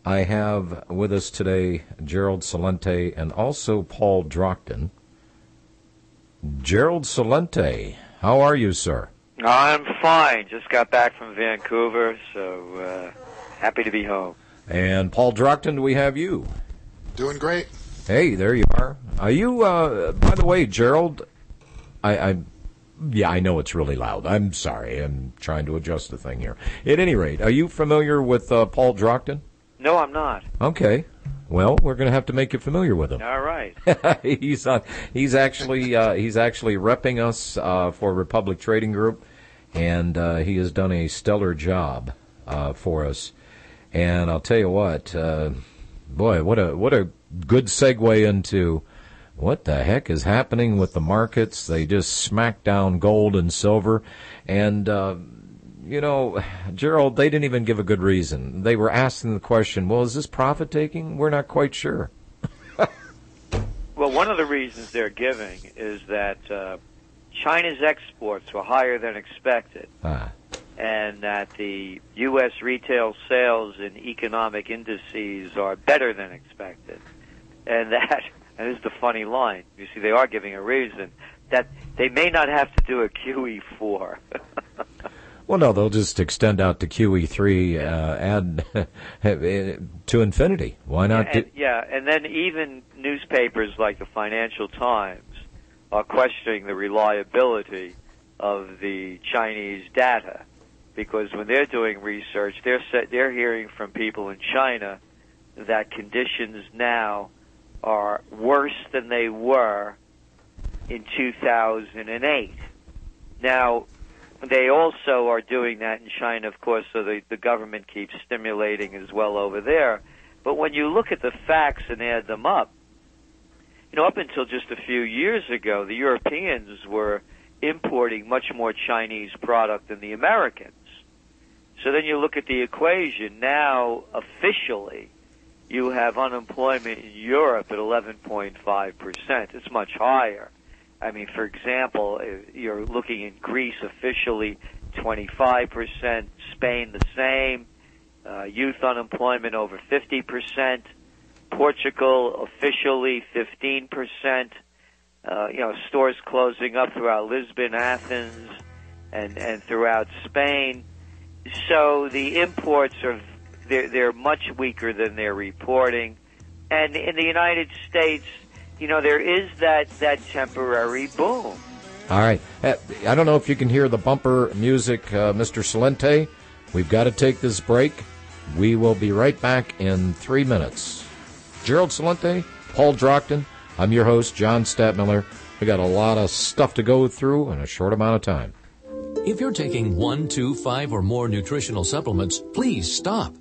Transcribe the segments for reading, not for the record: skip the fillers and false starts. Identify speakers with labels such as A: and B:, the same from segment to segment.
A: I have with us today Gerald Celente and also Paul Drockton. Gerald Celente, how are you, sir?
B: I'm fine. Just got back from Vancouver, so happy to be home.
A: And Paul Drockton, do we have you?
C: Doing great.
A: Hey, there you are. Are you, by the way, Gerald, I know it's really loud. I'm sorry. I'm trying to adjust the thing here. At any rate, are you familiar with Paul Drockton?
B: No, I'm not.
A: Okay. Well, we're going to have to make you familiar with him.
B: All right.
A: He's actually repping us for Republic Trading Group, and he has done a stellar job for us. And I'll tell you what, boy, what a good segue into what the heck is happening with the markets. They just smacked down gold and silver, and Gerald, they didn't even give a good reason. They were asking the question, well, is this profit-taking? We're not quite sure.
B: Well, one of the reasons they're giving is that China's exports were higher than expected, and that the U.S. retail sales and economic indices are better than expected. And that is the funny line. You see, they are giving a reason that they may not have to do a QE4.
A: Well, no, they'll just extend out to QE3, add to infinity. Why not?
B: And then even newspapers like the Financial Times are questioning the reliability of the Chinese data, because when they're doing research, they're hearing from people in China that conditions now are worse than they were in 2008. Now, they also are doing that in China, of course, so the government keeps stimulating as well over there. But when you look at the facts and add them up, up until just a few years ago, the Europeans were importing much more Chinese product than the Americans. So then you look at the equation. Now, officially, you have unemployment in Europe at 11.5%. It's much higher. I mean, for example, you're looking in Greece officially 25%, Spain the same, youth unemployment over 50%, Portugal officially 15%, stores closing up throughout Lisbon, Athens, and throughout Spain. So the imports they're much weaker than they're reporting. And in the United States, there is that temporary boom.
A: All right. I don't know if you can hear the bumper music, Mr. Celente. We've got to take this break. We will be right back in 3 minutes. Gerald Celente, Paul Drockton, I'm your host, John Stadtmiller. We got a lot of stuff to go through in a short amount of time.
D: If you're taking 1, 2, 5, or more nutritional supplements, please stop.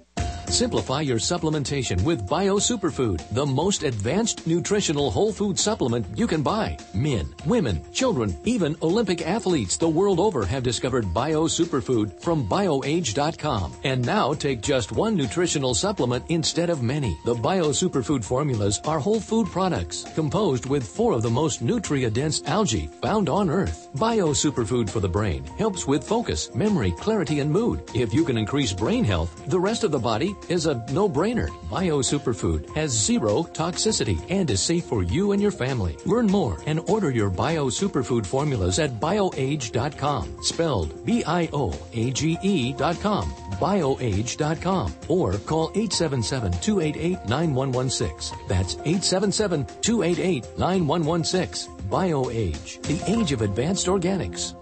D: Simplify your supplementation with Bio Superfood, the most advanced nutritional whole food supplement you can buy. Men, women, children, even Olympic athletes the world over have discovered Bio Superfood from BioAge.com. And now take just one nutritional supplement instead of many. The Bio Superfood formulas are whole food products composed with 4 of the most nutrient-dense algae found on Earth. Bio Superfood for the brain helps with focus, memory, clarity, and mood. If you can increase brain health, the rest of the body is a no-brainer. Bio Superfood has 0 toxicity and is safe for you and your family. Learn more and order your Bio Superfood formulas at BioAge.com, spelled BIOAGE.com, BioAge.com, or call 877-288-9116. That's 877-288-9116. BioAge, the age of advanced organics.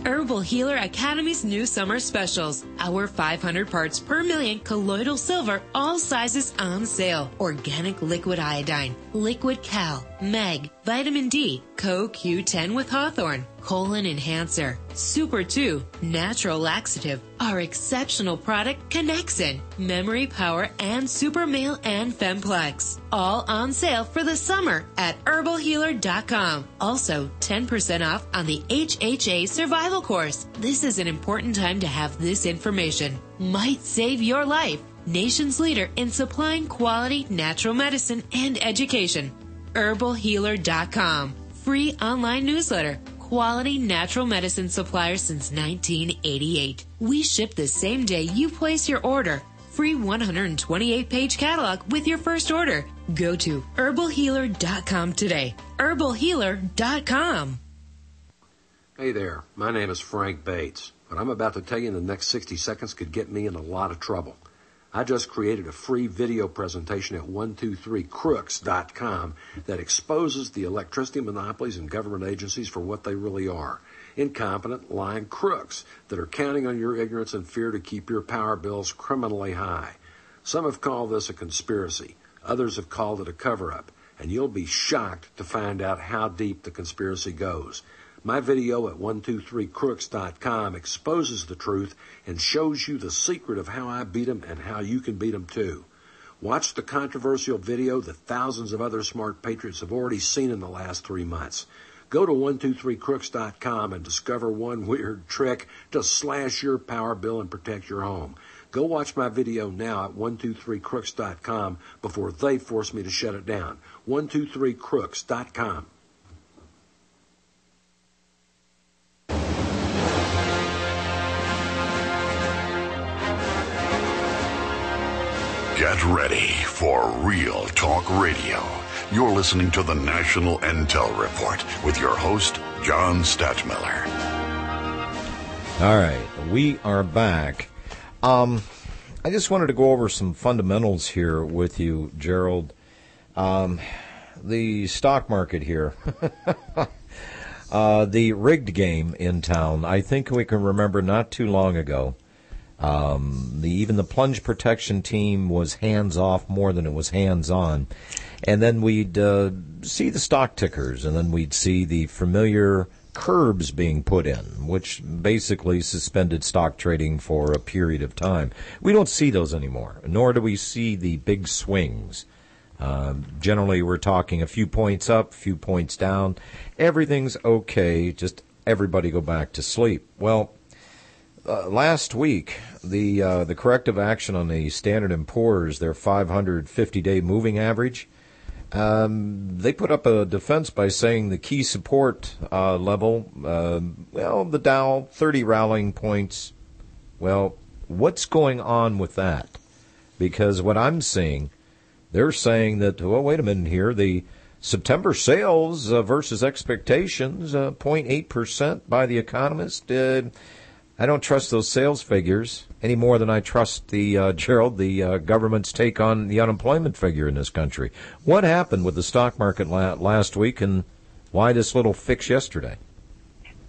E: Herbal Healer Academy's new summer specials. Our 500 parts per million colloidal silver, all sizes on sale. Organic liquid iodine, liquid cal, meg, vitamin D, CoQ10 with hawthorn, colon enhancer, Super 2, natural laxative, our exceptional product Connexin, memory power, and Super Male and Femplex. All on sale for the summer at herbalhealer.com. Also, 10% off on the HHA Survival Course. This is an important time to have this information. Might save your life. Nation's leader in supplying quality natural medicine and education. herbalhealer.com. Free online newsletter. Quality natural medicine supplier since 1988. We ship the same day you place your order. free 128-page catalog with your first order. Go to herbalhealer.com today. herbalhealer.com.
C: Hey there, my name is Frank Bates. What I'm about to tell you in the next 60 seconds could get me in a lot of trouble. I just created a free video presentation at 123crooks.com that exposes the electricity monopolies and government agencies for what they really are. Incompetent, lying crooks that are counting on your ignorance and fear to keep your power bills criminally high. Some have called this a conspiracy. Others have called it a cover-up. And you'll be shocked to find out how deep the conspiracy goes. My video at 123crooks.com exposes the truth and shows you the secret of how I beat them and how you can beat them too. Watch the controversial video that thousands of other smart patriots have already seen in the last 3 months. Go to 123crooks.com and discover one weird trick to slash your power bill and protect your home. Go watch my video now at 123crooks.com before they force me to shut it down. 123crooks.com.
F: Get ready for Real Talk Radio. You're listening to the National Intel Report with your host, John Stadtmiller.
A: All right, we are back. I just wanted to go over some fundamentals here with you, Gerald. The stock market here, the rigged game in town, I think we can remember not too long ago. Even the plunge protection team was hands-off more than it was hands-on. And then we'd see the stock tickers, and then we'd see the familiar curbs being put in, which basically suspended stock trading for a period of time. We don't see those anymore, nor do we see the big swings. Generally, we're talking a few points up, a few points down. Everything's okay, just everybody go back to sleep. Well, last week, the corrective action on the Standard & Poor's, their 550-day moving average, they put up a defense by saying the key support level, the Dow, 30 rallying points. Well, what's going on with that? Because what I'm seeing, they're saying that, well, wait a minute here, the September sales versus expectations, 0.8% by the Economist. I don't trust those sales figures any more than I trust the government's take on the unemployment figure in this country. What happened with the stock market last week, and why this little fix yesterday?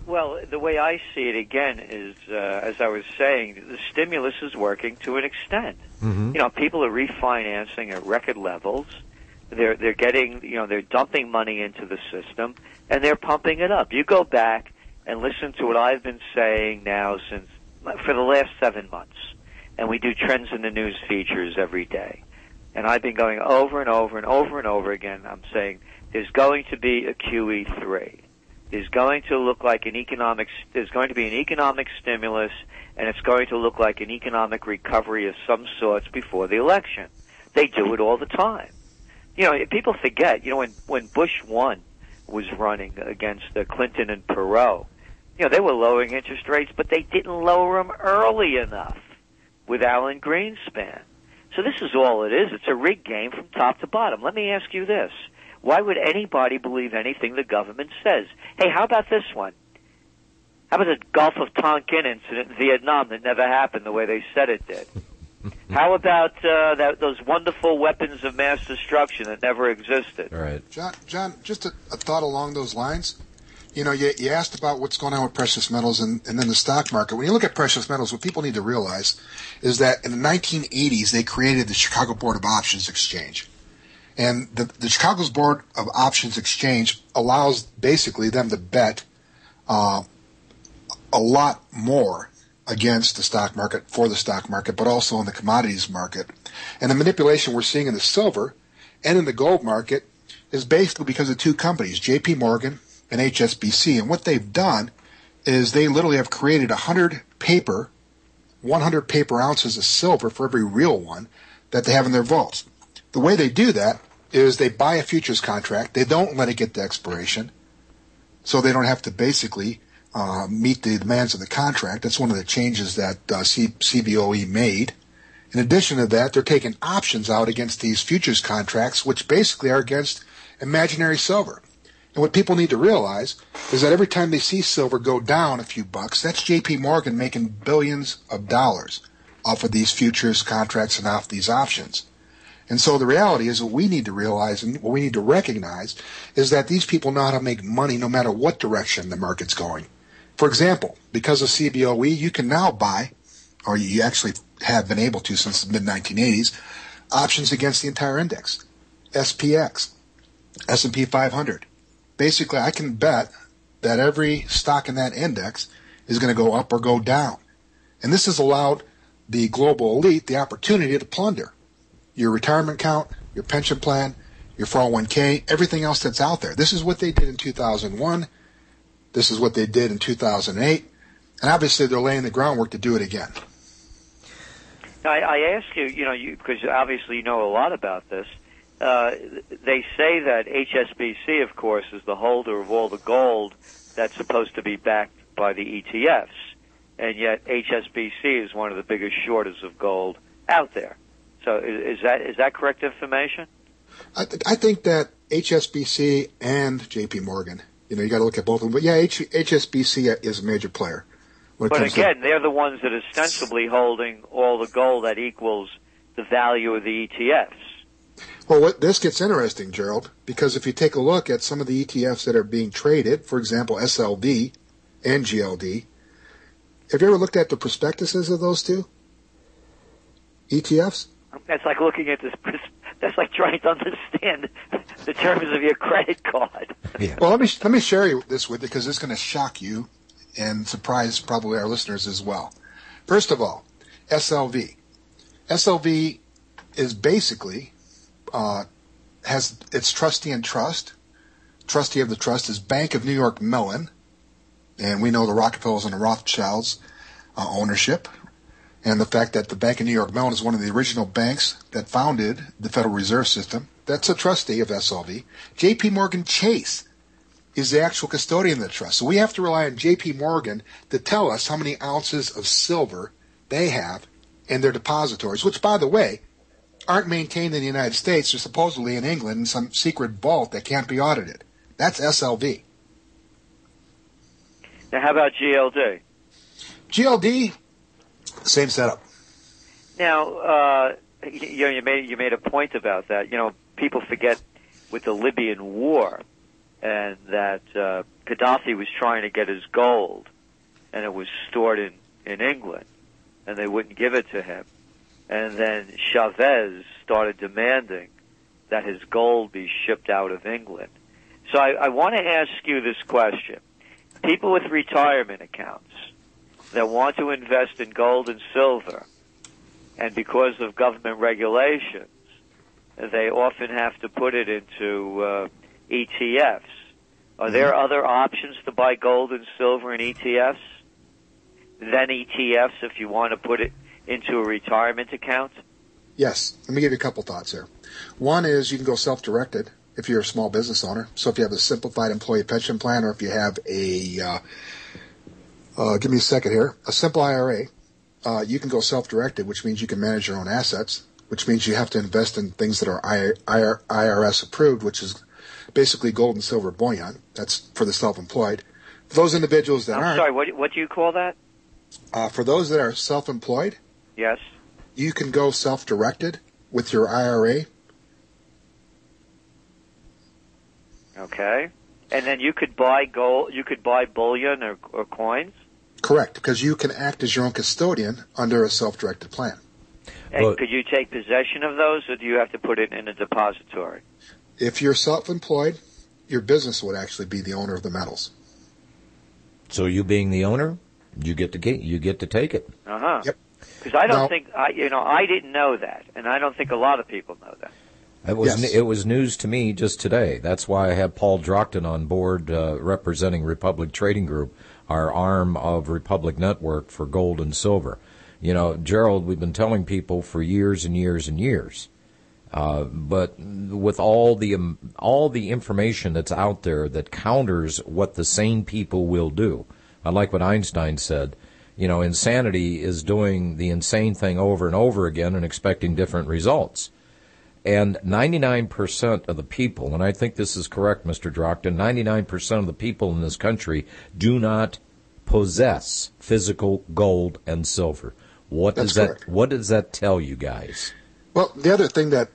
B: Well, the way I see it again is, as I was saying, the stimulus is working to an extent. Mm-hmm. You know, people are refinancing at record levels. They're getting, they're dumping money into the system, and they're pumping it up. You go back and listen to what I've been saying now for the last 7 months. And we do Trends in the News features every day. And I've been going over and over and over and over again. I'm saying there's going to be a QE3. There's going to look like there's going to be an economic stimulus, and it's going to look like an economic recovery of some sorts before the election. They do it all the time. People forget, when Bush 1 was running against Clinton and Perot, they were lowering interest rates, but they didn't lower them early enough with Alan Greenspan. So this is all it is. It's a rigged game from top to bottom. Let me ask you this. Why would anybody believe anything the government says? Hey, how about this one? How about the Gulf of Tonkin incident in Vietnam that never happened the way they said it did? How about those wonderful weapons of mass destruction that never existed?
A: All right.
G: John, just a thought along those lines. You asked about what's going on with precious metals and then the stock market. When you look at precious metals, what people need to realize is that in the 1980s, they created the Chicago Board of Options Exchange. And the Chicago's Board of Options Exchange allows basically them to bet a lot more against the stock market, for the stock market, but also in the commodities market. And the manipulation we're seeing in the silver and in the gold market is basically because of two companies, J.P. Morgan and HSBC. And what they've done is they literally have created 100 paper ounces of silver for every real one that they have in their vaults. The way they do that is they buy a futures contract. They don't let it get to expiration, so they don't have to basically meet the demands of the contract. That's one of the changes that CBOE made. In addition to that, they're taking options out against these futures contracts, which basically are against imaginary silver. And what people need to realize is that every time they see silver go down a few bucks, that's J.P. Morgan making billions of dollars off of these futures contracts and off these options. And so the reality is what we need to realize and what we need to recognize is that these people know how to make money no matter what direction the market's going. For example, because of CBOE, you can now buy, or you actually have been able to since the mid-1980s, options against the entire index, SPX, S&P 500. Basically, I can bet that every stock in that index is going to go up or go down. And this has allowed the global elite the opportunity to plunder your retirement account, your pension plan, your 401k, everything else that's out there. This is what they did in 2001. This is what they did in 2008. And obviously, they're laying the groundwork to do it again.
B: Now, I ask you, because obviously you know a lot about this. They say that HSBC, of course, is the holder of all the gold that's supposed to be backed by the ETFs, and yet HSBC is one of the biggest shorters of gold out there. So is that correct information?
G: I think that HSBC and J.P. Morgan, you got to look at both of them. But yeah, HSBC is a major player.
B: But again, they're the ones that are ostensibly holding all the gold that equals the value of the ETFs.
G: Well, this gets interesting, Gerald, because if you take a look at some of the ETFs that are being traded, for example, SLV and GLD, have you ever looked at the prospectuses of those two ETFs?
B: That's like looking at this. That's like trying to understand the terms of your credit card.
G: Yeah. Well, let me share this with you because it's going to shock you and surprise probably our listeners as well. First of all, SLV. SLV is basically has its trustee and trust. Trustee of the trust is Bank of New York Mellon, and we know the Rockefellers and the Rothschilds ownership, and the fact that the Bank of New York Mellon is one of the original banks that founded the Federal Reserve System. That's a trustee of SLV. J.P. Morgan Chase is the actual custodian of the trust. So we have to rely on J.P. Morgan to tell us how many ounces of silver they have in their depositories, which, by the way, aren't maintained in the United States. They're supposedly in England in some secret vault that can't be audited. That's SLV.
B: Now, how about GLD?
G: GLD, same setup.
B: Now, you made a point about that. People forget with the Libyan war, and that Gaddafi was trying to get his gold, and it was stored in England, and they wouldn't give it to him. And then Chavez started demanding that his gold be shipped out of England. So I want to ask you this question. People with retirement accounts that want to invest in gold and silver, and because of government regulations, they often have to put it into ETFs. Are there other options to buy gold and silver in ETFs than ETFs if you want to put it into a retirement account?
G: Yes. Let me give you a couple thoughts here. One is you can go self-directed if you're a small business owner. So if you have a simplified employee pension plan, or if you have a, give me a second here, a simple IRA, you can go self-directed, which means you can manage your own assets, which means you have to invest in things that are IRS approved, which is basically gold and silver bullion. That's for the self-employed. For those individuals that aren't...
B: I'm sorry, what do you call that?
G: For those that are self-employed,
B: yes,
G: you can go self-directed with your IRA.
B: Okay. And then you could buy gold, you could buy bullion or coins?
G: Correct, because you can act as your own custodian under a self-directed plan.
B: And could you take possession of those, or do you have to put it in a depository?
G: If you're self-employed, your business would actually be the owner of the metals.
A: So you being the owner, you get to take it.
B: Uh-huh.
G: Yep.
B: Because I don't think I didn't know that, and I don't think a lot of people know that.
A: It was news to me just today. That's why I have Paul Drockton on board representing Republic Trading Group, our arm of Republic Network for gold and silver. Gerald, we've been telling people for years and years and years, but with all the information that's out there that counters what the sane people will do, I like what Einstein said. Insanity is doing the insane thing over and over again and expecting different results. And 99% of the people, and I think this is correct, Mr. Drockton, 99% of the people in this country do not possess physical gold and silver. What does that tell you guys?
G: Well, the other thing that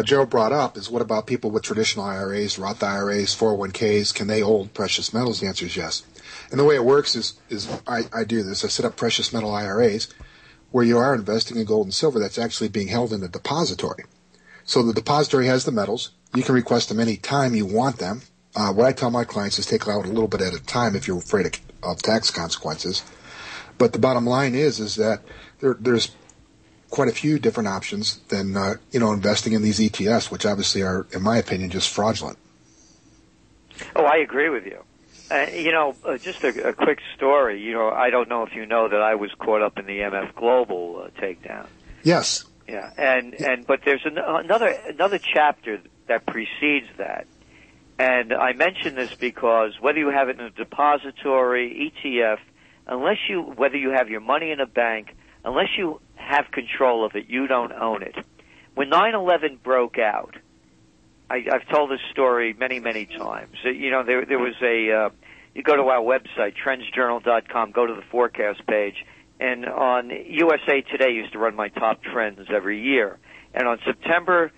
G: Gerald brought up is, what about people with traditional IRAs, Roth IRAs, 401ks? Can they hold precious metals? The answer is yes. And the way it works is I do this. I set up precious metal IRAs where you are investing in gold and silver that's actually being held in a depository. So the depository has the metals. You can request them any time you want them. What I tell my clients is take out a little bit at a time if you're afraid of tax consequences. But the bottom line is that there's quite a few different options than investing in these ETFs, which obviously are, in my opinion, just fraudulent.
B: Oh, I agree with you. Just a quick story. I don't know if you know that I was caught up in the MF Global takedown.
G: Yes.
B: Yeah, but there's another chapter that precedes that, and I mention this because whether you have it in a depository, ETF, whether you have your money in a bank, unless you have control of it, you don't own it. When 9/11 broke out, I've told this story many, many times. There was you go to our website, TrendsJournal.com, go to the forecast page, and on USA Today used to run my top trends every year. And on September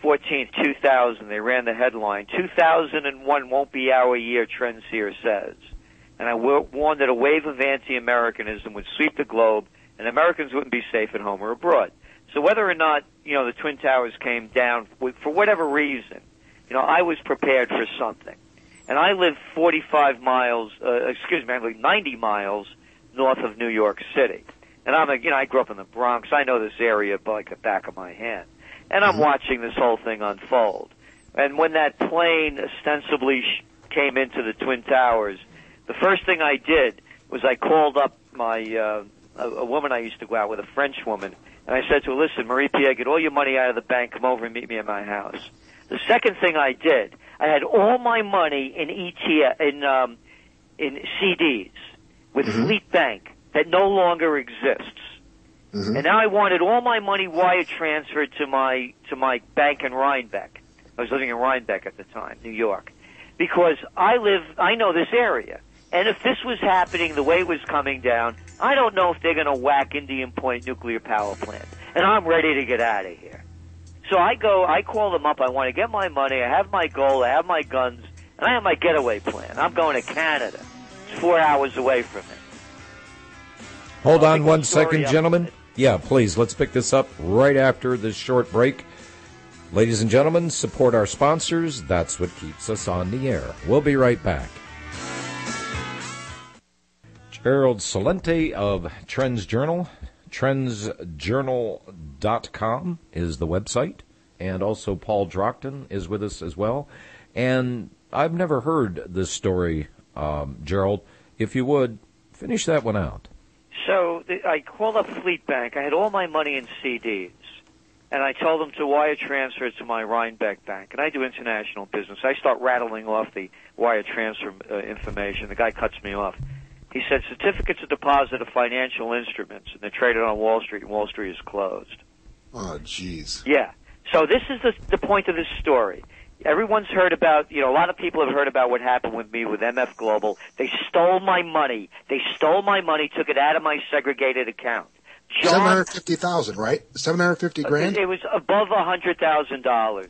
B: 14th, 2000, they ran the headline, 2001 won't be our year, Trends Here says. And I warned that a wave of anti-Americanism would sweep the globe, and Americans wouldn't be safe at home or abroad. So whether or not, the Twin Towers came down, for whatever reason, I was prepared for something. And I live 90 miles north of New York City. And I grew up in the Bronx. I know this area like the back of my hand. And I'm watching this whole thing unfold. And when that plane ostensibly came into the Twin Towers, the first thing I did was I called up a woman I used to go out with, a French woman, and I said to her, listen, Marie-Pierre, get all your money out of the bank, come over and meet me at my house. The second thing I did, I had all my money in CDs with Fleet Bank that no longer exists. Mm-hmm. And now I wanted all my money wire transferred to my bank in Rhinebeck. I was living in Rhinebeck at the time, New York, because I know this area. And if this was happening the way it was coming down, I don't know if they're going to whack Indian Point nuclear power plant. And I'm ready to get out of here. So I call them up. I want to get my money. I have my gold. I have my guns. And I have my getaway plan. I'm going to Canada. It's 4 hours away from it.
A: Hold on 1 second, gentlemen. Yeah, please, let's pick this up right after this short break. Ladies and gentlemen, support our sponsors. That's what keeps us on the air. We'll be right back. Gerald Celente of TrendsJournal. TrendsJournal.com is the website. And also Paul Drockton is with us as well. And I've never heard this story, Gerald. If you would, finish that one out.
B: So I called up Fleet Bank. I had all my money in CDs. And I told them to wire transfer it to my Rhinebeck Bank. And I do international business. I start rattling off the wire transfer information. The guy cuts me off. He said, certificates of deposit of financial instruments, and they're traded on Wall Street, and Wall Street is closed.
G: Oh, jeez.
B: Yeah. So this is the point of this story. Everyone's heard about, a lot of people have heard about what happened with me with MF Global. They stole my money. Took it out of my segregated account.
G: $750,000, right? $750,000?
B: It was above $100,000.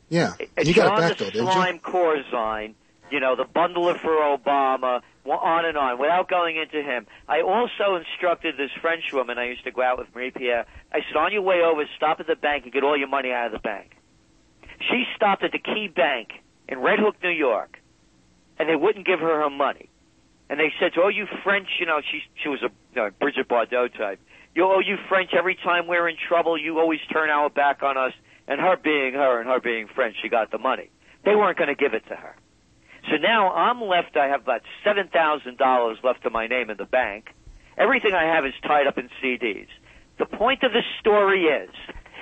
G: Yeah. You got it back, though, didn't you?
B: Slime Corzine, the bundler for Obama, on and on, without going into him. I also instructed this French woman I used to go out with, Marie-Pierre. I said, on your way over, stop at the bank and get all your money out of the bank. She stopped at the Key Bank in Red Hook, New York, and they wouldn't give her her money. And they said, oh, you French, she was a Brigitte Bardot type. You French, every time we're in trouble, you always turn our back on us. And her being her and her being French, she got the money. They weren't going to give it to her. So now I'm left, I have about $7,000 left to my name in the bank. Everything I have is tied up in CDs. The point of the story is,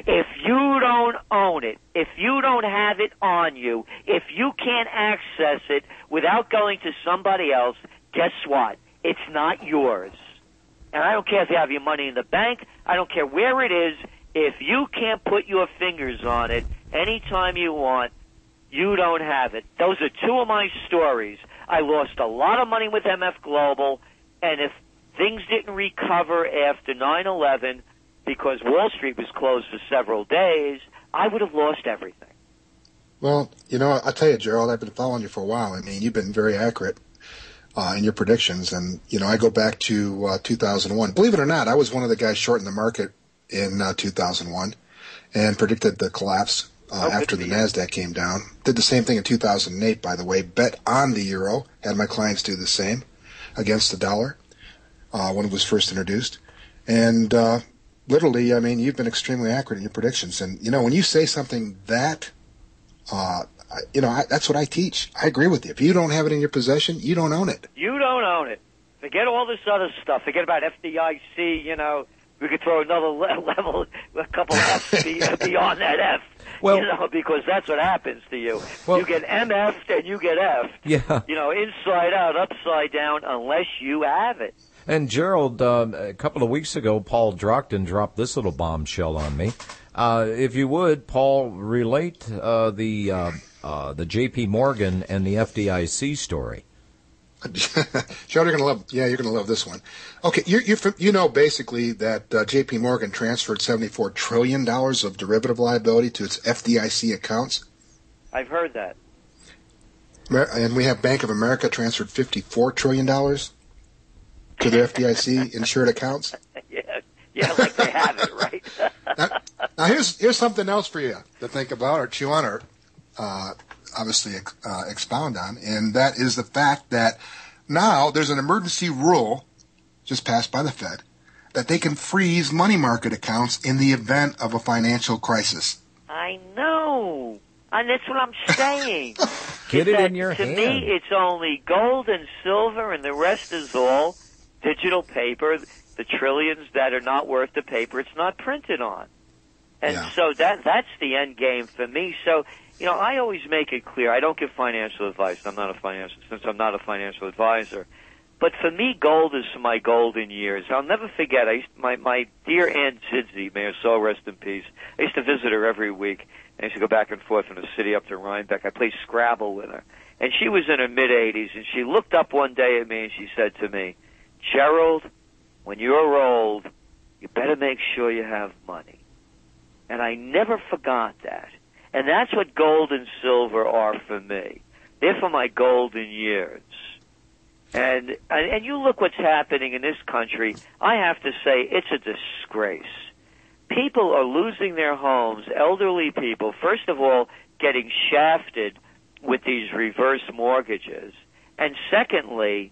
B: if you don't own it, if you don't have it on you, if you can't access it without going to somebody else, guess what? It's not yours. And I don't care if you have your money in the bank. I don't care where it is. If you can't put your fingers on it anytime you want, you don't have it. Those are two of my stories. I lost a lot of money with MF Global, and if things didn't recover after 9/11 because Wall Street was closed for several days, I would have lost everything.
G: Well, I'll tell you, Gerald, I've been following you for a while. I mean, you've been very accurate in your predictions. And, I go back to 2001. Believe it or not, I was one of the guys shorting the market in 2001 and predicted the collapse after the NASDAQ came down. Did the same thing in 2008, by the way. Bet on the euro. Had my clients do the same against the dollar when it was first introduced. And literally, I mean, you've been extremely accurate in your predictions. And, when you say something that that's what I teach. I agree with you. If you don't have it in your possession, you don't own it.
B: You don't own it. Forget all this other stuff. Forget about FDIC, we could throw another level, a couple F's beyond that F, because that's what happens to you. Well, you get MF'd and you get F'd.
A: Yeah.
B: Inside out, upside down, unless you have it.
A: And Gerald, a couple of weeks ago, Paul Drockton dropped this little bombshell on me. If you would, Paul, relate the J.P. Morgan and the FDIC story.
G: Sure, you're going to love this one. Okay, basically that J.P. Morgan transferred $74 trillion of derivative liability to its FDIC accounts.
B: I've heard that.
G: And we have Bank of America transferred $54 trillion to their FDIC insured accounts.
B: Yeah, like they have it, right?
G: Now here's something else for you to think about or chew on or obviously expound on, and that is the fact that now there's an emergency rule just passed by the Fed that they can freeze money market accounts in the event of a financial crisis.
B: I know. And that's what I'm saying.
A: Get it in your hand.
B: To me, it's only gold and silver, and the rest is all digital paper, the trillions that are not worth the paper it's not printed on. And so that's the end game for me. So, I always make it clear, I don't give financial advice. I'm not a financial advisor. But for me, gold is my golden years. I'll never forget, my dear Aunt Zidzi, may her soul rest in peace, I used to visit her every week. I used to go back and forth from the city up to Rhinebeck. I played Scrabble with her. And she was in her mid-80s, and she looked up one day at me and she said to me, Gerald, when you're old, you better make sure you have money. And I never forgot that. And that's what gold and silver are for me. They're for my golden years. And you look what's happening in this country, I have to say it's a disgrace. People are losing their homes, elderly people, first of all, getting shafted with these reverse mortgages. And secondly,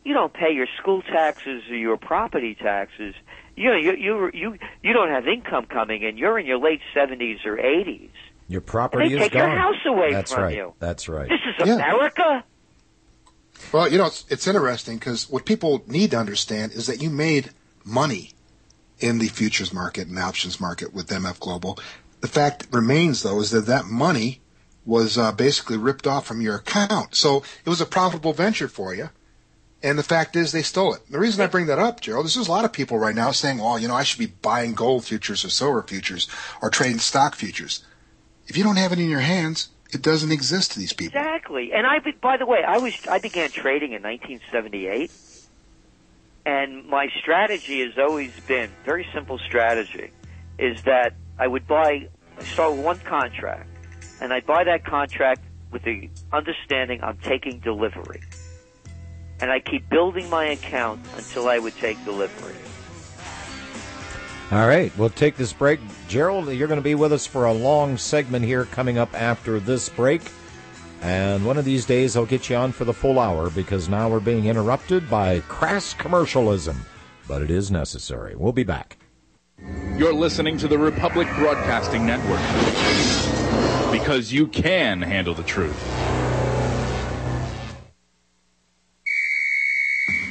B: you don't pay your school taxes or your property taxes. You don't have income coming in. You're in your late 70s or 80s.
A: Your property is gone.
B: They take your house away from
A: you. That's right.
B: This is America.
G: Well, it's interesting because what people need to understand is that you made money in the futures market and the options market with MF Global. The fact remains, though, is that money was basically ripped off from your account. So it was a profitable venture for you. And the fact is they stole it. The reason I bring that up, Gerald, there's a lot of people right now saying, well, I should be buying gold futures or silver futures or trading stock futures. If you don't have it in your hands, it doesn't exist to these people.
B: Exactly. And by the way, I began trading in 1978. And my strategy has always been, very simple strategy, is that I would start with one contract, and I'd buy that contract with the understanding I'm taking delivery. And I keep building my account until I would take delivery.
A: All right, we'll take this break. Gerald, you're going to be with us for a long segment here coming up after this break. And one of these days I'll get you on for the full hour because now we're being interrupted by crass commercialism. But it is necessary. We'll be back.
H: You're listening to the Republic Broadcasting Network because you can handle the truth.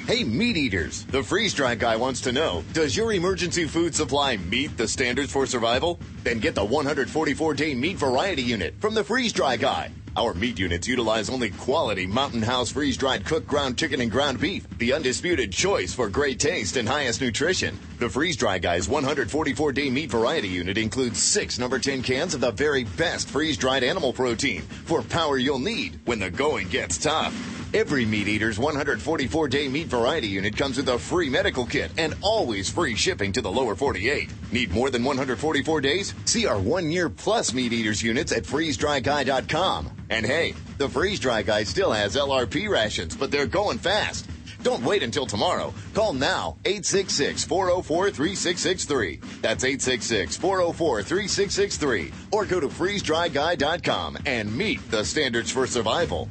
I: Hey, meat eaters, the freeze-dry guy wants to know, does your emergency food supply meet the standards for survival? Then get the 144-day meat variety unit from the freeze-dry guy. Our meat units utilize only quality Mountain House freeze-dried cooked ground chicken and ground beef, the undisputed choice for great taste and highest nutrition. The Freeze Dry Guy's 144-day meat variety unit includes 6 number 10 cans of the very best freeze-dried animal protein for power you'll need when the going gets tough. Every Meat Eater's 144-day meat variety unit comes with a free medical kit and always free shipping to the lower 48. Need more than 144 days? See our 1-year plus Meat Eaters units at freezedryguy.com. And hey, the Freeze Dry Guy still has LRP rations, but they're going fast. Don't wait until tomorrow. Call now, 866-404-3663. That's 866-404-3663. Or go to freezedryguy.com and meet the standards for survival.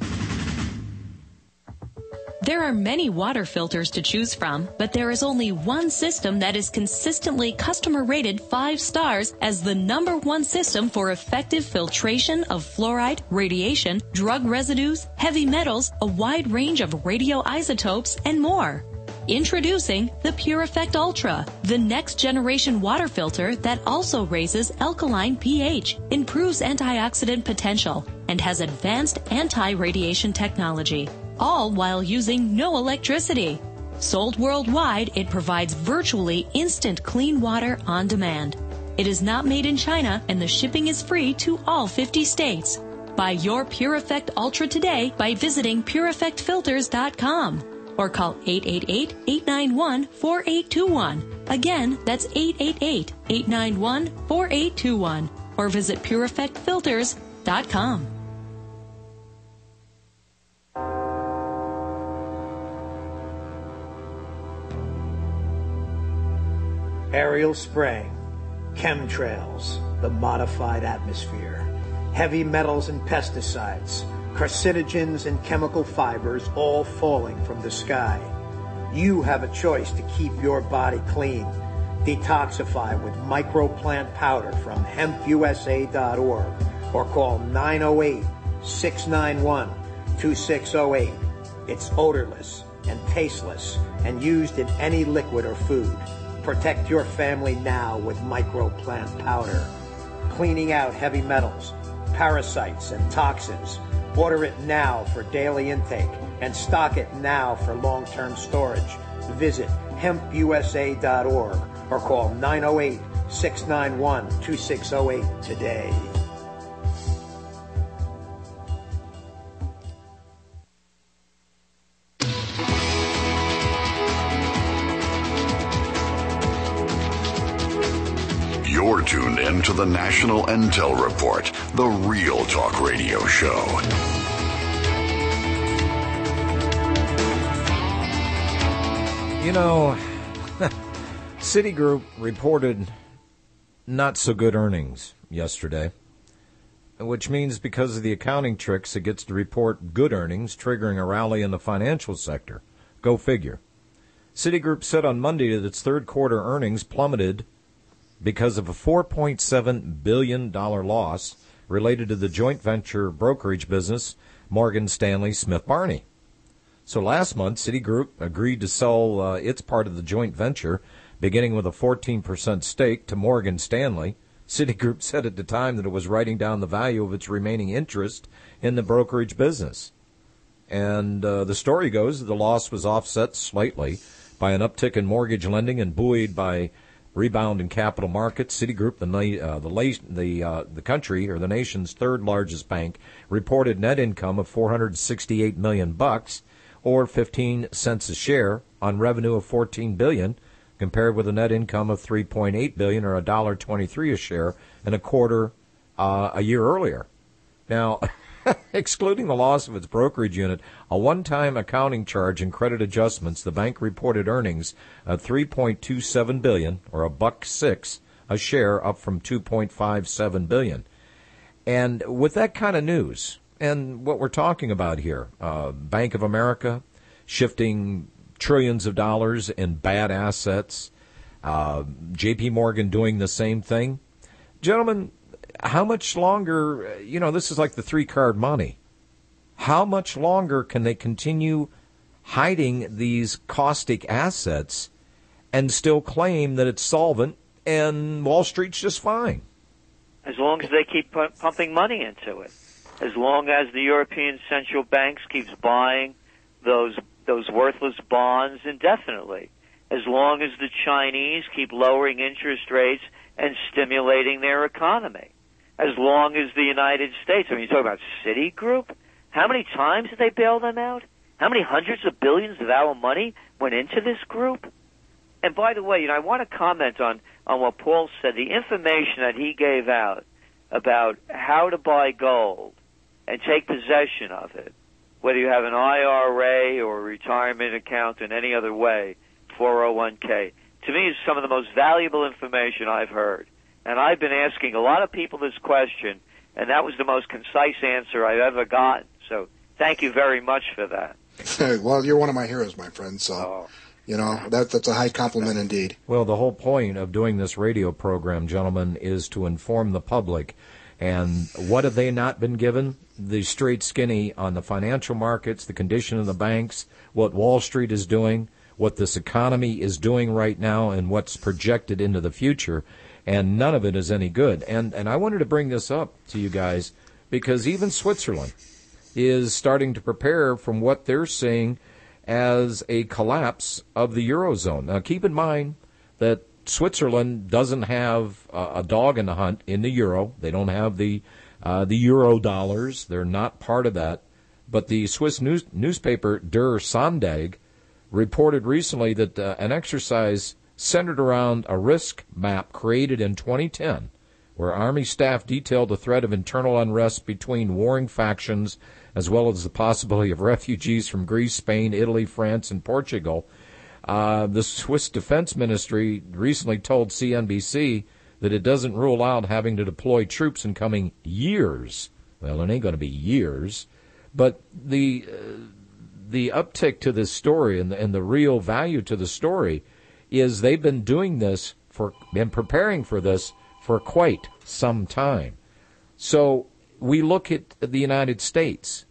J: There are many water filters to choose from, but there is only one system that is consistently customer rated 5 stars as the #1 system for effective filtration of fluoride, radiation, drug residues, heavy metals, a wide range of radioisotopes, and more. Introducing the Pure Effect Ultra, the next generation water filter that also raises alkaline pH, improves antioxidant potential, and has advanced anti-radiation technology, all while using no electricity. Sold worldwide, it provides virtually instant clean water on demand. It is not made in China, and the shipping is free to all 50 states. Buy your Pure Effect Ultra today by visiting pureeffectfilters.com or call 888-891-4821. Again, that's 888-891-4821 or visit pureeffectfilters.com.
K: Aerial spraying, chemtrails, the modified atmosphere, heavy metals and pesticides, carcinogens and chemical fibers all falling from the sky. You have a choice to keep your body clean. Detoxify with microplant powder from hempusa.org or call 908-691-2608. It's odorless and tasteless and used in any liquid or food. Protect your family now with microplant powder. Cleaning out heavy metals, parasites, and toxins. Order it now for daily intake and stock it now for long-term storage. Visit hempusa.org or call 908-691-2608 today.
F: You're tuned in to the National Intel Report, the Real Talk Radio Show.
A: You know, Citigroup reported not so good earnings yesterday, which means because of the accounting tricks, it gets to report good earnings, triggering a rally in the financial sector. Go figure. Citigroup said on Monday that its third quarter earnings plummeted because of a $4.7 billion loss related to the joint venture brokerage business Morgan Stanley Smith Barney. So last month, Citigroup agreed to sell its part of the joint venture, beginning with a 14% stake to Morgan Stanley. Citigroup said at the time that it was writing down the value of its remaining interest in the brokerage business. And the story goes that the loss was offset slightly by an uptick in mortgage lending and buoyed by rebound in capital markets. Citigroup, the country or the nation's third largest bank, reported net income of $468 million, or 15 cents a share, on revenue of $14 billion, compared with a net income of $3.8 billion, or $1.23 a share, in a quarter a year earlier. Now, excluding the loss of its brokerage unit, a one-time accounting charge and credit adjustments, the bank reported earnings of $3.27 billion, or $1.06 a share, up from $2.57 billion. And with that kind of news, and what we're talking about here, Bank of America shifting trillions of dollars in bad assets, J.P. Morgan doing the same thing, gentlemen, how much longer, this is like the three-card money. How much longer can they continue hiding these caustic assets and still claim that it's solvent and Wall Street's just fine?
B: As long as they keep pumping money into it. as long as the European Central Banks keeps buying those worthless bonds indefinitely, as long as the Chinese keep lowering interest rates and stimulating their economy, as long as the United States, I mean, you talk about Citigroup, how many times did they bail them out? How many hundreds of billions of our money went into this group? And by the way, I want to comment on what Paul said. The information that he gave out about how to buy gold and take possession of it, whether you have an IRA or a retirement account in any other way, 401k, to me is some of the most valuable information I've heard. And I've been asking a lot of people this question, and that was the most concise answer I've ever gotten. So thank you very much for that.
G: Well, you're one of my heroes, my friend, so, that's a high compliment indeed.
A: Well, the whole point of doing this radio program, gentlemen, is to inform the public. And what have they not been given? The straight skinny on the financial markets, the condition of the banks, what Wall Street is doing, what this economy is doing right now, and what's projected into the future. And none of it is any good. And I wanted to bring this up to you guys because even Switzerland is starting to prepare from what they're seeing as a collapse of the Eurozone. Now, keep in mind that Switzerland doesn't have a dog in the hunt in the euro. They don't have the euro dollars. They're not part of that. But the Swiss newspaper Der Sonntag reported recently that an exercise centered around a risk map created in 2010, where Army staff detailed the threat of internal unrest between warring factions, as well as the possibility of refugees from Greece, Spain, Italy, France, and Portugal. The Swiss Defense Ministry recently told CNBC that it doesn't rule out having to deploy troops in coming years. Well, it ain't going to be years. But the uptick to this story and the real value to the story is they've been doing this and preparing for this for quite some time. So we look at the United States.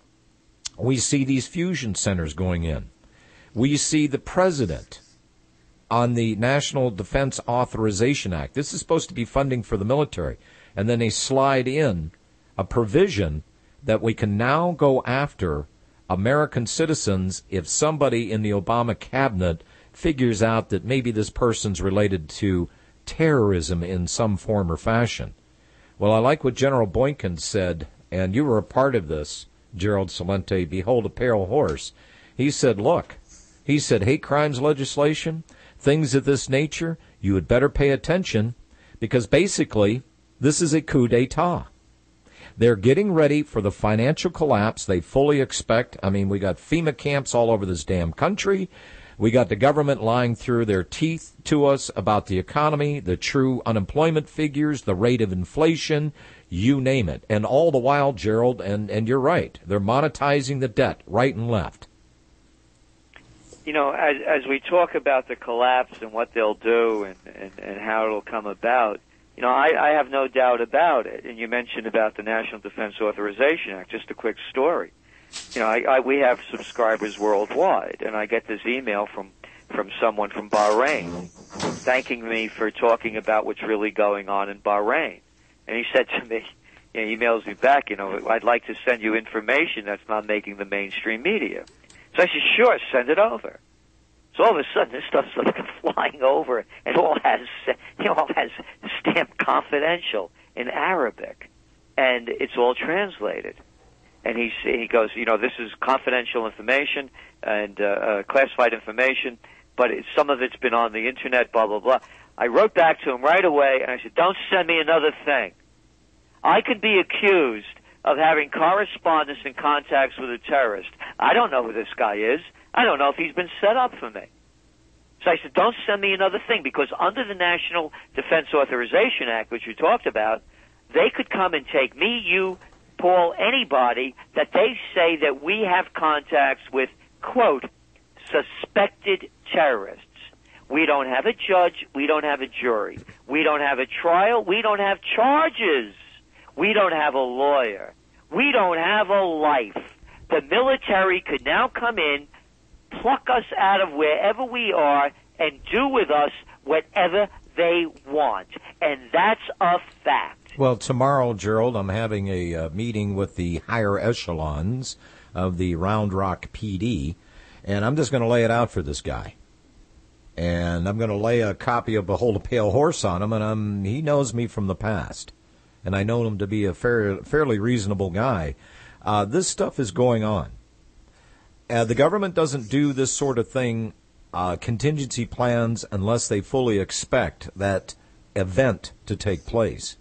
A: We see these fusion centers going in. We see the president on the National Defense Authorization Act. This is supposed to be funding for the military. And then they slide in a provision that we can now go after American citizens if somebody in the Obama cabinet figures out that maybe this person's related to terrorism in some form or fashion. Well, I like what General Boykin said, and you were a part of this, Gerald Celente, behold a pale horse. He said, look, hate crimes legislation, things of this nature, you had better pay attention because basically this is a coup d'etat. They're getting ready for the financial collapse they fully expect. I mean, we got FEMA camps all over this damn country. We got the government lying through their teeth to us about the economy, the true unemployment figures, the rate of inflation, you name it. And all the while, Gerald, and you're right, they're monetizing the debt right and left.
B: As we talk about the collapse and what they'll do and how it'll come about, I have no doubt about it. And you mentioned about the National Defense Authorization Act. Just a quick story. We have subscribers worldwide, and I get this email from someone from Bahrain thanking me for talking about what's really going on in Bahrain. And he said to me, he emails me back, I'd like to send you information that's not making the mainstream media. So I said, sure, send it over. So all of a sudden, this stuff's flying over, and it all has stamped confidential in Arabic, and it's all translated. And he goes, this is confidential information and classified information, but some of it's been on the internet, blah, blah, blah. I wrote back to him right away, and I said, don't send me another thing. I could be accused of having correspondence and contacts with a terrorist. I don't know who this guy is. I don't know if he's been set up for me. So I said, don't send me another thing, because under the National Defense Authorization Act, which you talked about, they could come and take me, you, Paul, anybody that they say that we have contacts with, quote, suspected terrorists. We don't have a judge. We don't have a jury. We don't have a trial. We don't have charges. We don't have a lawyer. We don't have a life. The military could now come in, pluck us out of wherever we are, and do with us whatever they want. And that's a fact.
A: Well, tomorrow, Gerald, I'm having a meeting with the higher echelons of the Round Rock PD, and I'm just going to lay it out for this guy. And I'm going to lay a copy of Behold a Pale Horse on him, and he knows me from the past. And I know him to be a fairly reasonable guy. This stuff is going on. The government doesn't do this sort of thing, contingency plans, unless they fully expect that event to take place.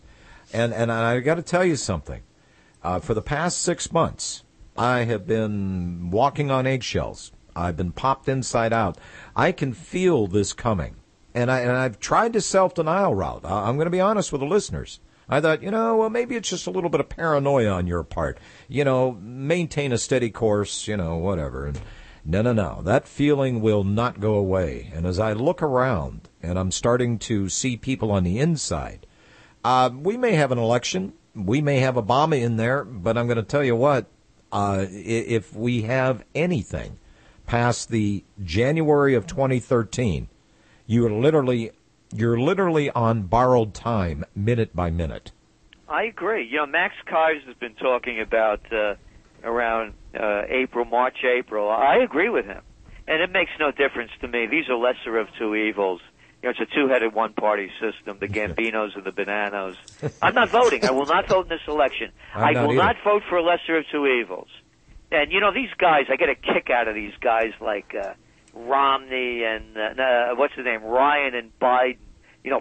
A: And I got to tell you something. For the past 6 months, I have been walking on eggshells. I've been popped inside out. I can feel this coming. And I've tried the self-denial route. I'm going to be honest with the listeners. I thought, well, maybe it's just a little bit of paranoia on your part. Maintain a steady course, whatever. And no. That feeling will not go away. And as I look around and I'm starting to see people on the inside, we may have an election. We may have Obama in there. But I'm going to tell you what, if we have anything past the January of 2013, you're literally on borrowed time, minute by minute.
B: I agree. Max Kaiser has been talking about around March, April. I agree with him. And it makes no difference to me. These are lesser of two evils. It's a two-headed one-party system, the Gambinos and the Bananos. I'm not voting. I will not vote in this election. I will not vote for a lesser of two evils. And, these guys, I get a kick out of these guys like Romney and, what's his name, Ryan and Biden,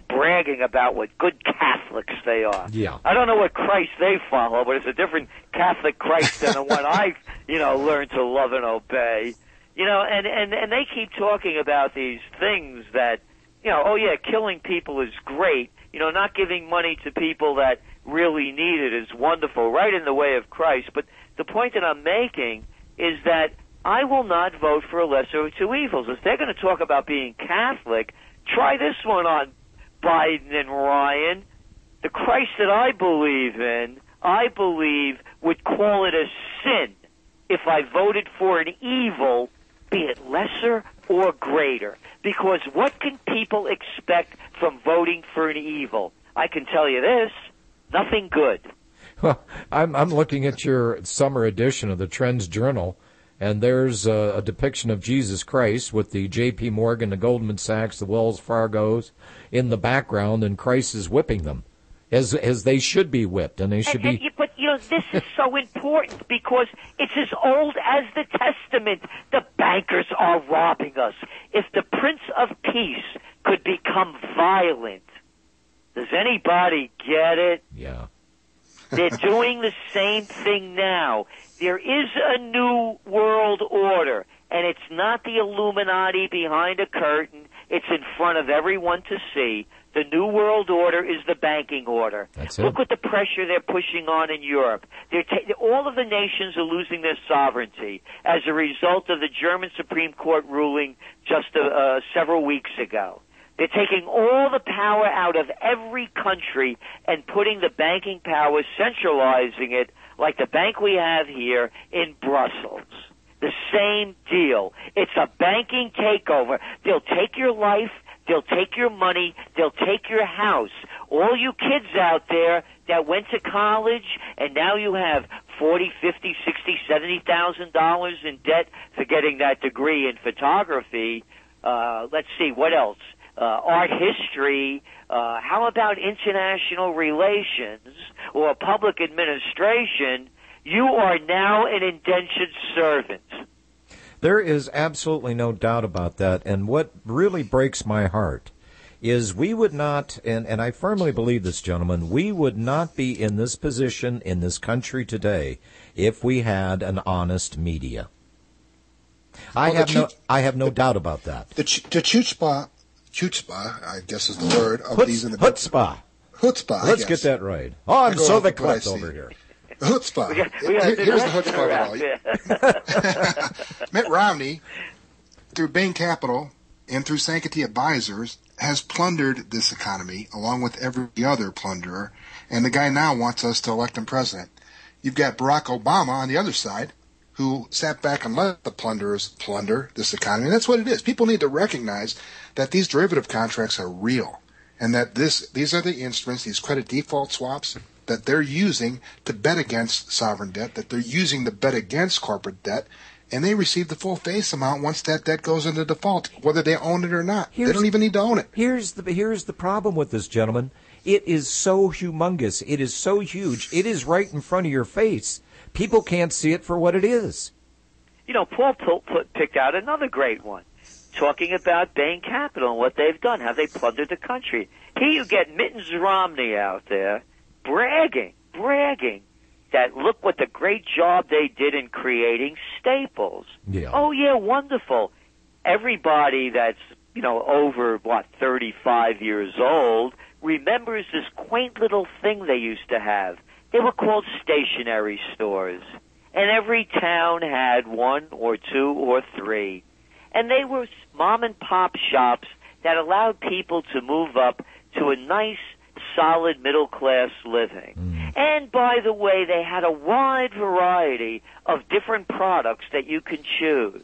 B: bragging about what good Catholics they are.
A: Yeah.
B: I don't know what Christ they follow, but it's a different Catholic Christ than the one I, learned to love and obey. And they keep talking about these things that, killing people is great. Not giving money to people that really need it is wonderful, right in the way of Christ. But the point that I'm making is that I will not vote for a lesser of two evils. If they're going to talk about being Catholic, try this one on Biden and Ryan. The Christ that I believe would call it a sin if I voted for an evil, be it lesser or greater. Because what can people expect from voting for an evil? I can tell you this, nothing good.
A: Well, I'm looking at your summer edition of the TrendsJournal, and there's a depiction of Jesus Christ with the J.P. Morgan, the Goldman Sachs, the Wells Fargos in the background, and Christ is whipping them, as they should be whipped, and they should be.
B: But this is so important because it's as old as the Testament. The bankers are robbing us. If the Prince of Peace could become violent, does anybody get it?
A: Yeah.
B: They're doing the same thing now. There is a new world order, and it's not the Illuminati behind a curtain. It's in front of everyone to see. The new world order is the banking order.
A: That's it.
B: Look at the pressure they're pushing on in Europe. All of the nations are losing their sovereignty as a result of the German Supreme Court ruling just several weeks ago. They're taking all the power out of every country and putting the banking power, centralizing it like the bank we have here in Brussels. The same deal. It's a banking takeover. They'll take your life. They'll take your money. They'll take your house. All you kids out there that went to college and now you have $40,000, $50,000, $60,000, $70,000 in debt for getting that degree in photography. Let's see, what else? Art history, how about international relations or public administration? You are now an indentured servant.
A: There is absolutely no doubt about that. And what really breaks my heart is we would not, and I firmly believe this, gentlemen, we would not be in this position in this country today if we had an honest media. I have no doubt about that.
G: The chutzpah, I guess is the word of these in the
A: chutzpah.
G: Chutzpah.
A: Let's get that right. Oh, I'm so the clip over here.
G: Chutzpah. Here's the chutzpah of it all. Mitt Romney, through Bain Capital and through Sanctity Advisors, has plundered this economy along with every other plunderer, and the guy now wants us to elect him president. You've got Barack Obama on the other side, who sat back and let the plunderers plunder this economy. And that's what it is. People need to recognize that these derivative contracts are real. and that these are the instruments, these credit default swaps, that they're using to bet against sovereign debt, that they're using to bet against corporate debt, and they receive the full face amount once that debt goes into default, whether they own it or not. They don't even need to own it.
A: Here's the problem with this, gentlemen. It is so humongous. It is so huge. It is right in front of your face. People can't see it for what it is.
B: You know, Paul picked out another great one, talking about Bain Capital and what they've done, how they plundered the country. Here you get Mittens Romney out there bragging that look what the great job they did in creating Staples.
A: Yeah.
B: Oh, yeah, wonderful. Everybody that's, over, 35 years old remembers this quaint little thing they used to have. They were called stationery stores. And every town had one or two or three. And they were mom-and-pop shops that allowed people to move up to a nice, solid middle-class living. And, by the way, they had a wide variety of different products that you can choose.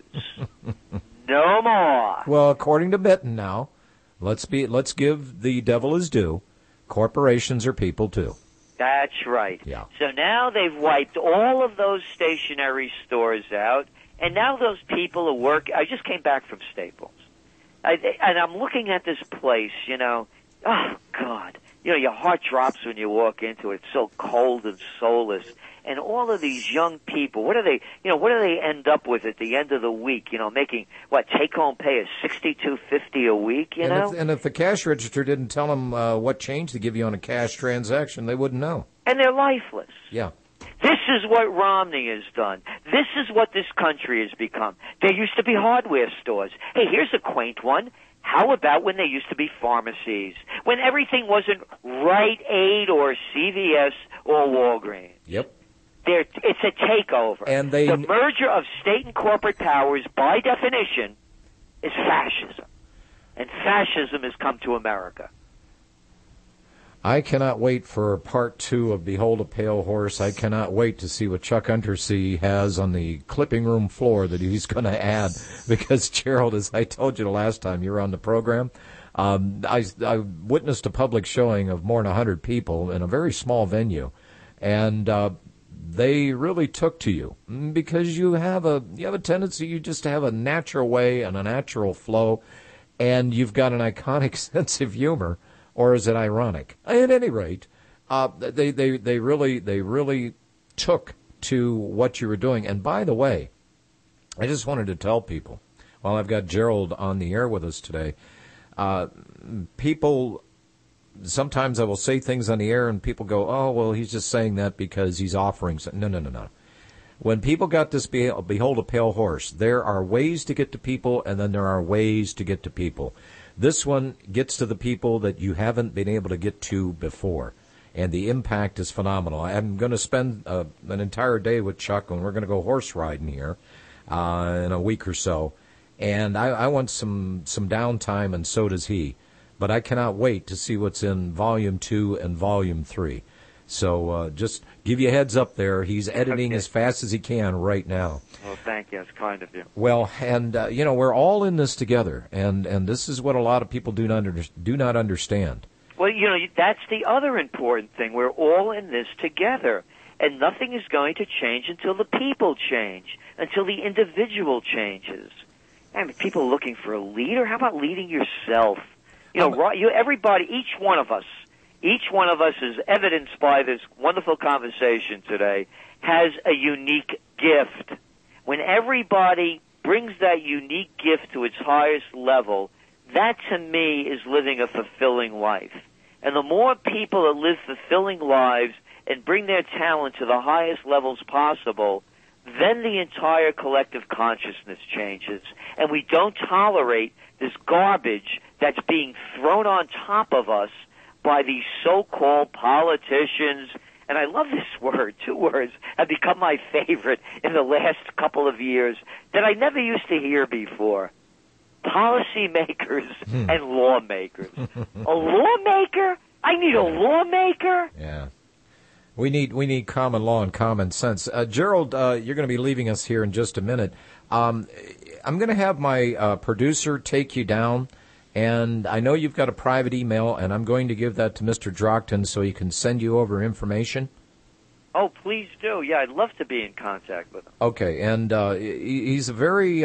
B: No more.
A: Well, according to Mitten now, let's give the devil his due. Corporations are people, too.
B: That's right.
A: Yeah.
B: So now they've wiped all of those stationery stores out, and now those people are working. I just came back from Staples, and I'm looking at this place, oh, God. Your heart drops when you walk into it. It's so cold and soulless. And all of these young people, what do they end up with at the end of the week? Making, take-home pay is $62.50 a week,
A: And if the cash register didn't tell them what change to give you on a cash transaction, they wouldn't know.
B: And they're lifeless.
A: Yeah.
B: This is what Romney has done. This is what this country has become. There used to be hardware stores. Hey, here's a quaint one. How about when there used to be pharmacies? When everything wasn't Rite Aid or CVS or Walgreens.
A: Yep.
B: It's a takeover.
A: And
B: the merger of state and corporate powers, by definition, is fascism. And fascism has come to America.
A: I cannot wait for part 2 of Behold a Pale Horse. I cannot wait to see what Chuck Untersea has on the clipping room floor that he's going to add. Because, Gerald, as I told you the last time you were on the program, I witnessed a public showing of more than 100 people in a very small venue. And they really took to you because you have a tendency, you just have a natural way and a natural flow, and you've got an iconic sense of humor. Or is it ironic? At any rate, they really took to what you were doing. And by the way, I just wanted to tell people, while I've got Gerald on the air with us today, people, sometimes I will say things on the air and people go, oh, well, he's just saying that because he's offering something. No. When people got this Behold a Pale Horse, there are ways to get to people, and then there are ways to get to people. This one gets to the people that you haven't been able to get to before, and the impact is phenomenal. I'm going to spend an entire day with Chuck, and we're going to go horse riding here in a week or so, and I want some downtime, and so does he. But I cannot wait to see what's in Volume 2 and Volume 3. So just give you a heads up there. He's editing as fast as he can right now.
B: Well, thank you. It's kind of you.
A: Well, and, we're all in this together, and this is what a lot of people do not understand.
B: Well, that's the other important thing. We're all in this together, and nothing is going to change until the people change, until the individual changes. And people are looking for a leader. How about leading yourself? Everybody, each one of us is evidenced by this wonderful conversation today, has a unique gift. When everybody brings that unique gift to its highest level, that to me is living a fulfilling life. And the more people that live fulfilling lives and bring their talent to the highest levels possible, then the entire collective consciousness changes. And we don't tolerate this garbage that's being thrown on top of us by these so-called politicians. And I love this word. 2 words have become my favorite in the last couple of years that I never used to hear before. Policymakers and lawmakers. A lawmaker? I need a lawmaker?
A: Yeah. We need common law and common sense. Gerald, you're going to be leaving us here in just a minute. I'm going to have my producer take you down, And I know you've got a private email, and I'm going to give that to Mr. Drockton so he can send you over information.
B: Oh, please do. Yeah, I'd love to be in contact with him.
A: Okay, and he's a very...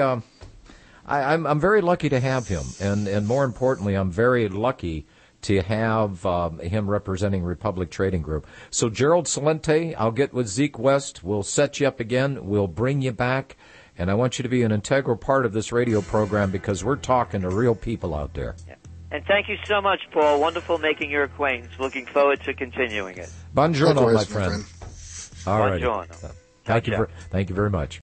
A: I'm very lucky to have him, and more importantly, I'm very lucky to have him representing Republic Trading Group. So, Gerald Celente, I'll get with Zeke West. We'll set you up again. We'll bring you back. And I want you to be an integral part of this radio program because we're talking to real people out there.
B: Yeah. And thank you so much, Paul. Wonderful making your acquaintance. Looking forward to continuing it.
A: Buongiorno, my friend. All right.
B: Buongiorno.
A: Thank you very much.